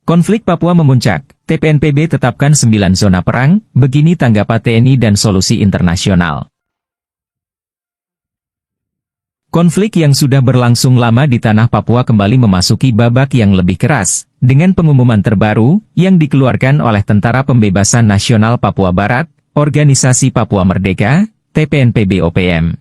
Konflik Papua memuncak, TPNPB tetapkan 9 zona perang, begini tanggapan TNI dan solusi internasional. Konflik yang sudah berlangsung lama di tanah Papua kembali memasuki babak yang lebih keras, dengan pengumuman terbaru yang dikeluarkan oleh Tentara Pembebasan Nasional Papua Barat, Organisasi Papua Merdeka, TPNPB-OPM.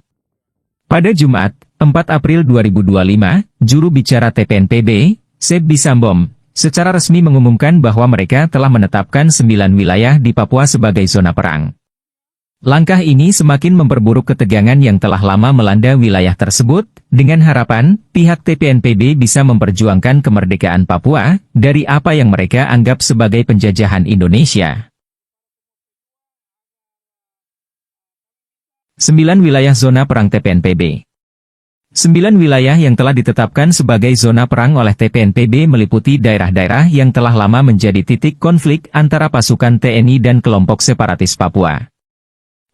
Pada Jumat, 4 April 2025, juru bicara TPNPB, Sebbi Sambom, secara resmi mengumumkan bahwa mereka telah menetapkan 9 wilayah di Papua sebagai zona perang. Langkah ini semakin memperburuk ketegangan yang telah lama melanda wilayah tersebut, dengan harapan pihak TPNPB bisa memperjuangkan kemerdekaan Papua dari apa yang mereka anggap sebagai penjajahan Indonesia. 9 wilayah zona perang TPNPB. 9 wilayah yang telah ditetapkan sebagai zona perang oleh TPNPB meliputi daerah-daerah yang telah lama menjadi titik konflik antara pasukan TNI dan kelompok separatis Papua.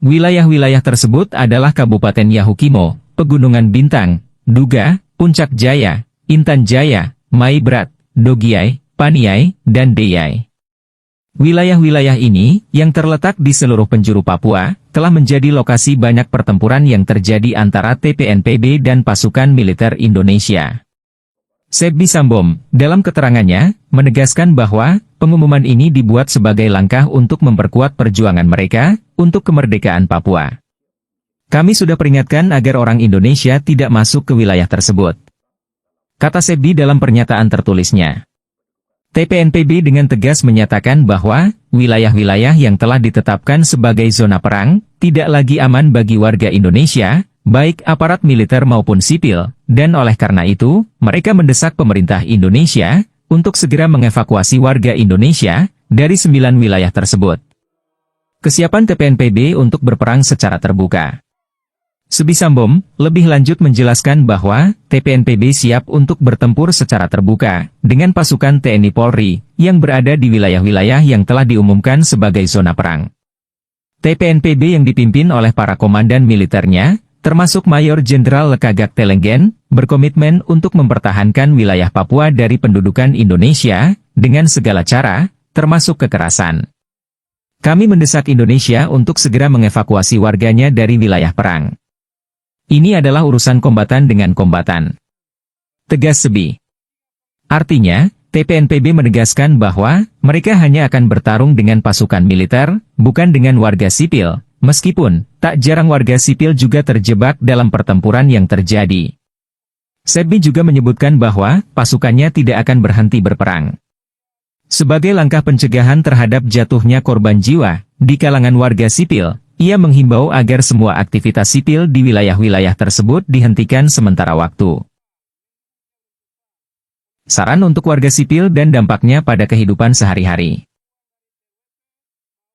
Wilayah-wilayah tersebut adalah Kabupaten Yahukimo, Pegunungan Bintang, Duga, Puncak Jaya, Intan Jaya, Maibrat, Dogiai, Paniai, dan Deyai. Wilayah-wilayah ini, yang terletak di seluruh penjuru Papua, telah menjadi lokasi banyak pertempuran yang terjadi antara TPNPB dan pasukan militer Indonesia. Sebbi Sambom, dalam keterangannya, menegaskan bahwa pengumuman ini dibuat sebagai langkah untuk memperkuat perjuangan mereka untuk kemerdekaan Papua. Kami sudah peringatkan agar orang Indonesia tidak masuk ke wilayah tersebut, kata Sebbi dalam pernyataan tertulisnya. TPNPB dengan tegas menyatakan bahwa wilayah-wilayah yang telah ditetapkan sebagai zona perang tidak lagi aman bagi warga Indonesia, baik aparat militer maupun sipil, dan oleh karena itu, mereka mendesak pemerintah Indonesia untuk segera mengevakuasi warga Indonesia dari 9 wilayah tersebut. Kesiapan TPNPB untuk berperang secara terbuka. Sebbi Sambom lebih lanjut menjelaskan bahwa TPNPB siap untuk bertempur secara terbuka dengan pasukan TNI Polri yang berada di wilayah-wilayah yang telah diumumkan sebagai zona perang. TPNPB yang dipimpin oleh para komandan militernya, termasuk Mayor Jenderal Lekagak Telenggen, berkomitmen untuk mempertahankan wilayah Papua dari pendudukan Indonesia dengan segala cara, termasuk kekerasan. Kami mendesak Indonesia untuk segera mengevakuasi warganya dari wilayah perang. Ini adalah urusan kombatan dengan kombatan, tegas Sebbi. Artinya, TPNPB menegaskan bahwa mereka hanya akan bertarung dengan pasukan militer, bukan dengan warga sipil, meskipun tak jarang warga sipil juga terjebak dalam pertempuran yang terjadi. Sebbi juga menyebutkan bahwa pasukannya tidak akan berhenti berperang. Sebagai langkah pencegahan terhadap jatuhnya korban jiwa di kalangan warga sipil, ia menghimbau agar semua aktivitas sipil di wilayah-wilayah tersebut dihentikan sementara waktu. Saran untuk warga sipil dan dampaknya pada kehidupan sehari-hari.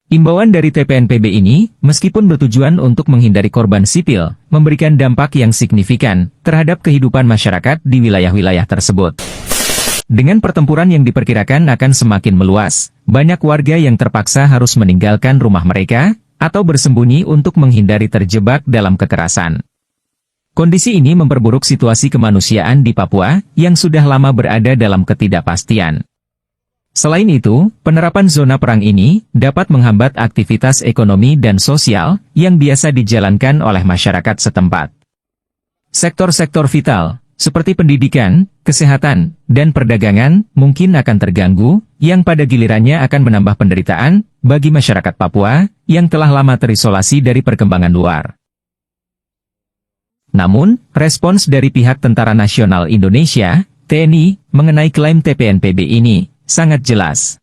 Imbauan dari TPNPB ini, meskipun bertujuan untuk menghindari korban sipil, memberikan dampak yang signifikan terhadap kehidupan masyarakat di wilayah-wilayah tersebut. Dengan pertempuran yang diperkirakan akan semakin meluas, banyak warga yang terpaksa harus meninggalkan rumah mereka, atau bersembunyi untuk menghindari terjebak dalam kekerasan. Kondisi ini memperburuk situasi kemanusiaan di Papua, yang sudah lama berada dalam ketidakpastian. Selain itu, penerapan zona perang ini dapat menghambat aktivitas ekonomi dan sosial yang biasa dijalankan oleh masyarakat setempat. Sektor-sektor vital, seperti pendidikan, kesehatan, dan perdagangan, mungkin akan terganggu, yang pada gilirannya akan menambah penderitaan bagi masyarakat Papua yang telah lama terisolasi dari perkembangan luar. Namun, respons dari pihak Tentara Nasional Indonesia, TNI, mengenai klaim TPNPB ini, sangat jelas.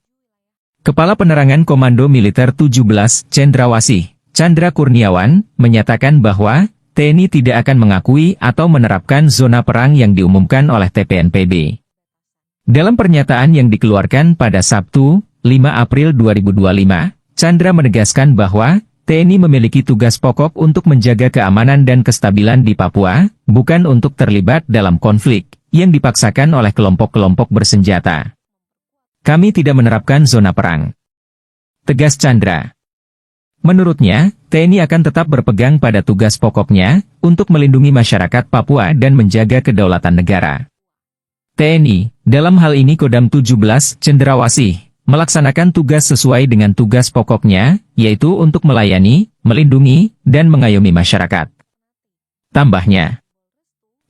Kepala Penerangan Komando Militer 17, Cendrawasih, Chandra Kurniawan, menyatakan bahwa TNI tidak akan mengakui atau menerapkan zona perang yang diumumkan oleh TPNPB. Dalam pernyataan yang dikeluarkan pada Sabtu, 5 April 2025, Chandra menegaskan bahwa TNI memiliki tugas pokok untuk menjaga keamanan dan kestabilan di Papua, bukan untuk terlibat dalam konflik yang dipaksakan oleh kelompok-kelompok bersenjata. Kami tidak menerapkan zona perang. tegas Chandra. Menurutnya, TNI akan tetap berpegang pada tugas pokoknya untuk melindungi masyarakat Papua dan menjaga kedaulatan negara. TNI, dalam hal ini Kodam 17 Cendrawasih, melaksanakan tugas sesuai dengan tugas pokoknya, yaitu untuk melayani, melindungi, dan mengayomi masyarakat. Tambahnya,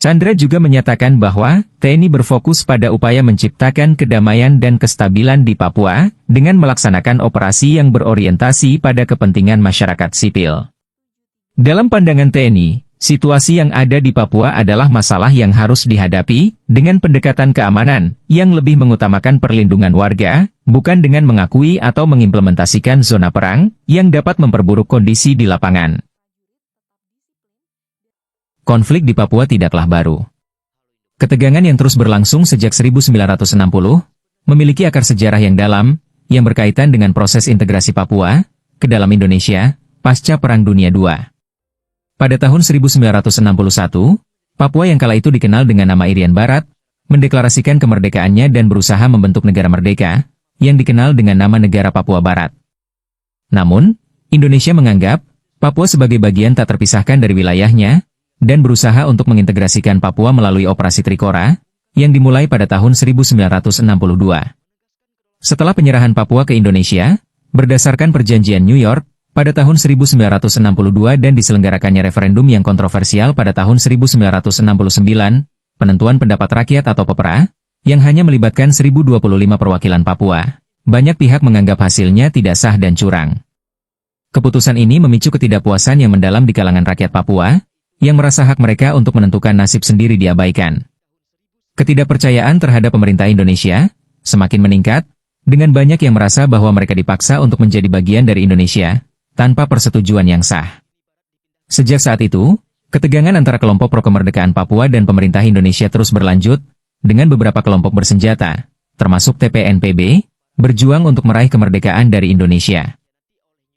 Chandra juga menyatakan bahwa TNI berfokus pada upaya menciptakan kedamaian dan kestabilan di Papua dengan melaksanakan operasi yang berorientasi pada kepentingan masyarakat sipil. Dalam pandangan TNI, situasi yang ada di Papua adalah masalah yang harus dihadapi dengan pendekatan keamanan yang lebih mengutamakan perlindungan warga, bukan dengan mengakui atau mengimplementasikan zona perang yang dapat memperburuk kondisi di lapangan. Konflik di Papua tidaklah baru. Ketegangan yang terus berlangsung sejak 1960, memiliki akar sejarah yang dalam, yang berkaitan dengan proses integrasi Papua ke dalam Indonesia pasca Perang Dunia II. Pada tahun 1961, Papua yang kala itu dikenal dengan nama Irian Barat, mendeklarasikan kemerdekaannya dan berusaha membentuk negara merdeka, yang dikenal dengan nama Negara Papua Barat. Namun, Indonesia menganggap Papua sebagai bagian tak terpisahkan dari wilayahnya, dan berusaha untuk mengintegrasikan Papua melalui Operasi Trikora, yang dimulai pada tahun 1962. Setelah penyerahan Papua ke Indonesia, berdasarkan perjanjian New York, pada tahun 1962 dan diselenggarakannya referendum yang kontroversial pada tahun 1969, penentuan pendapat rakyat atau PEPRA, yang hanya melibatkan 1025 perwakilan Papua, banyak pihak menganggap hasilnya tidak sah dan curang. Keputusan ini memicu ketidakpuasan yang mendalam di kalangan rakyat Papua, yang merasa hak mereka untuk menentukan nasib sendiri diabaikan. Ketidakpercayaan terhadap pemerintah Indonesia semakin meningkat, dengan banyak yang merasa bahwa mereka dipaksa untuk menjadi bagian dari Indonesia, tanpa persetujuan yang sah. Sejak saat itu, ketegangan antara kelompok pro-kemerdekaan Papua dan pemerintah Indonesia terus berlanjut, dengan beberapa kelompok bersenjata, termasuk TPNPB, berjuang untuk meraih kemerdekaan dari Indonesia.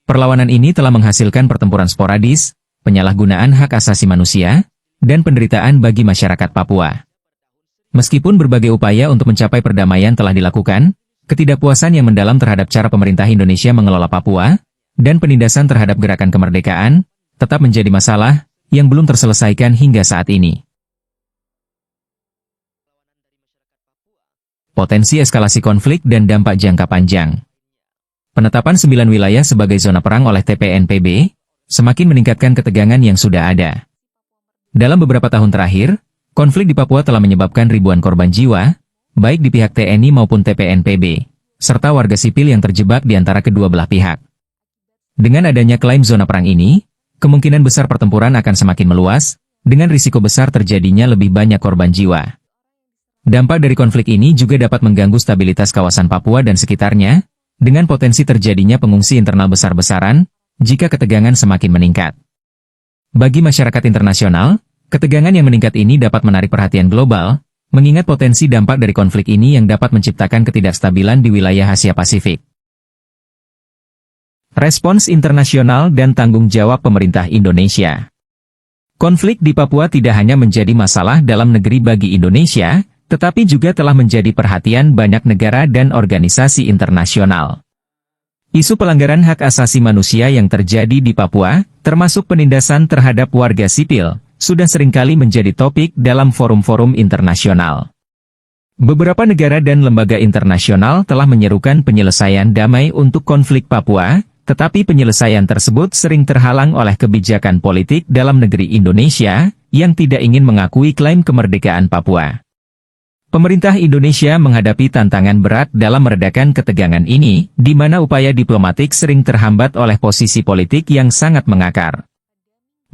Perlawanan ini telah menghasilkan pertempuran sporadis, penyalahgunaan hak asasi manusia, dan penderitaan bagi masyarakat Papua. Meskipun berbagai upaya untuk mencapai perdamaian telah dilakukan, ketidakpuasan yang mendalam terhadap cara pemerintah Indonesia mengelola Papua, dan penindasan terhadap gerakan kemerdekaan, tetap menjadi masalah yang belum terselesaikan hingga saat ini. Potensi eskalasi konflik dan dampak jangka panjang. Penetapan 9 wilayah sebagai zona perang oleh TPNPB, semakin meningkatkan ketegangan yang sudah ada. Dalam beberapa tahun terakhir, konflik di Papua telah menyebabkan ribuan korban jiwa, baik di pihak TNI maupun TPNPB, serta warga sipil yang terjebak di antara kedua belah pihak. Dengan adanya klaim zona perang ini, kemungkinan besar pertempuran akan semakin meluas, dengan risiko besar terjadinya lebih banyak korban jiwa. Dampak dari konflik ini juga dapat mengganggu stabilitas kawasan Papua dan sekitarnya, dengan potensi terjadinya pengungsi internal besar-besaran, jika ketegangan semakin meningkat. Bagi masyarakat internasional, ketegangan yang meningkat ini dapat menarik perhatian global, mengingat potensi dampak dari konflik ini yang dapat menciptakan ketidakstabilan di wilayah Asia Pasifik. Respons internasional dan tanggung jawab pemerintah Indonesia. Konflik di Papua tidak hanya menjadi masalah dalam negeri bagi Indonesia, tetapi juga telah menjadi perhatian banyak negara dan organisasi internasional. Isu pelanggaran hak asasi manusia yang terjadi di Papua, termasuk penindasan terhadap warga sipil, sudah seringkali menjadi topik dalam forum-forum internasional. Beberapa negara dan lembaga internasional telah menyerukan penyelesaian damai untuk konflik Papua, tetapi penyelesaian tersebut sering terhalang oleh kebijakan politik dalam negeri Indonesia, yang tidak ingin mengakui klaim kemerdekaan Papua. Pemerintah Indonesia menghadapi tantangan berat dalam meredakan ketegangan ini, di mana upaya diplomatik sering terhambat oleh posisi politik yang sangat mengakar.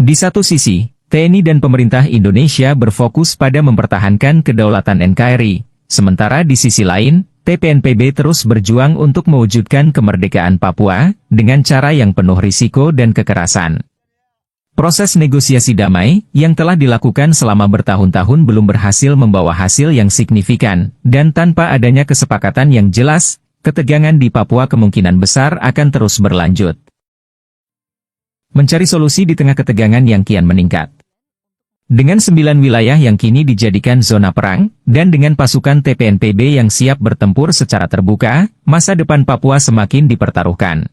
Di satu sisi, TNI dan pemerintah Indonesia berfokus pada mempertahankan kedaulatan NKRI, sementara di sisi lain, TPNPB terus berjuang untuk mewujudkan kemerdekaan Papua, dengan cara yang penuh risiko dan kekerasan. Proses negosiasi damai, yang telah dilakukan selama bertahun-tahun belum berhasil membawa hasil yang signifikan, dan tanpa adanya kesepakatan yang jelas, ketegangan di Papua kemungkinan besar akan terus berlanjut. Mencari solusi di tengah ketegangan yang kian meningkat. Dengan 9 wilayah yang kini dijadikan zona perang, dan dengan pasukan TPNPB yang siap bertempur secara terbuka, masa depan Papua semakin dipertaruhkan.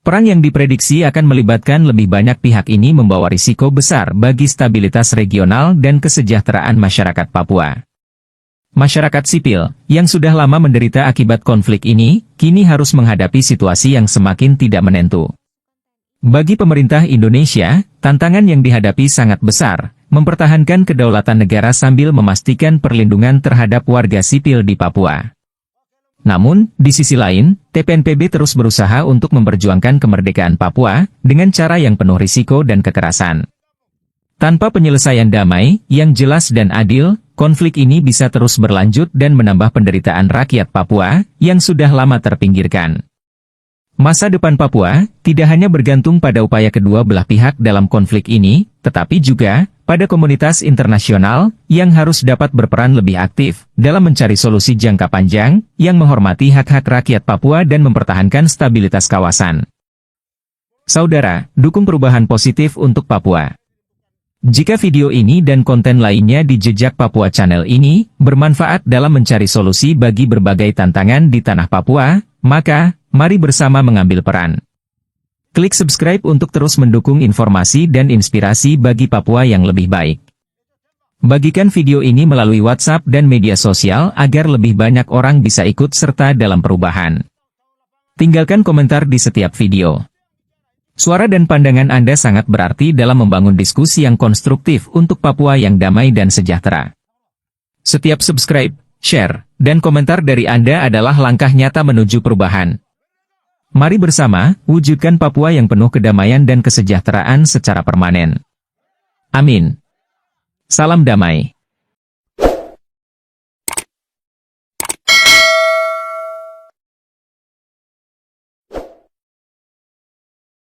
Perang yang diprediksi akan melibatkan lebih banyak pihak ini membawa risiko besar bagi stabilitas regional dan kesejahteraan masyarakat Papua. Masyarakat sipil, yang sudah lama menderita akibat konflik ini, kini harus menghadapi situasi yang semakin tidak menentu. Bagi pemerintah Indonesia, tantangan yang dihadapi sangat besar, mempertahankan kedaulatan negara sambil memastikan perlindungan terhadap warga sipil di Papua. Namun, di sisi lain, TPNPB terus berusaha untuk memperjuangkan kemerdekaan Papua dengan cara yang penuh risiko dan kekerasan. Tanpa penyelesaian damai, yang jelas dan adil, konflik ini bisa terus berlanjut dan menambah penderitaan rakyat Papua yang sudah lama terpinggirkan. Masa depan Papua tidak hanya bergantung pada upaya kedua belah pihak dalam konflik ini, tetapi juga pada komunitas internasional yang harus dapat berperan lebih aktif dalam mencari solusi jangka panjang yang menghormati hak-hak rakyat Papua dan mempertahankan stabilitas kawasan. Saudara, dukung perubahan positif untuk Papua. Jika video ini dan konten lainnya di Jejak Papua Channel ini bermanfaat dalam mencari solusi bagi berbagai tantangan di tanah Papua, maka mari bersama mengambil peran. Klik subscribe untuk terus mendukung informasi dan inspirasi bagi Papua yang lebih baik. Bagikan video ini melalui WhatsApp dan media sosial agar lebih banyak orang bisa ikut serta dalam perubahan. Tinggalkan komentar di setiap video. Suara dan pandangan Anda sangat berarti dalam membangun diskusi yang konstruktif untuk Papua yang damai dan sejahtera. Setiap subscribe, share, dan komentar dari Anda adalah langkah nyata menuju perubahan. Mari bersama, wujudkan Papua yang penuh kedamaian dan kesejahteraan secara permanen. Amin. Salam damai.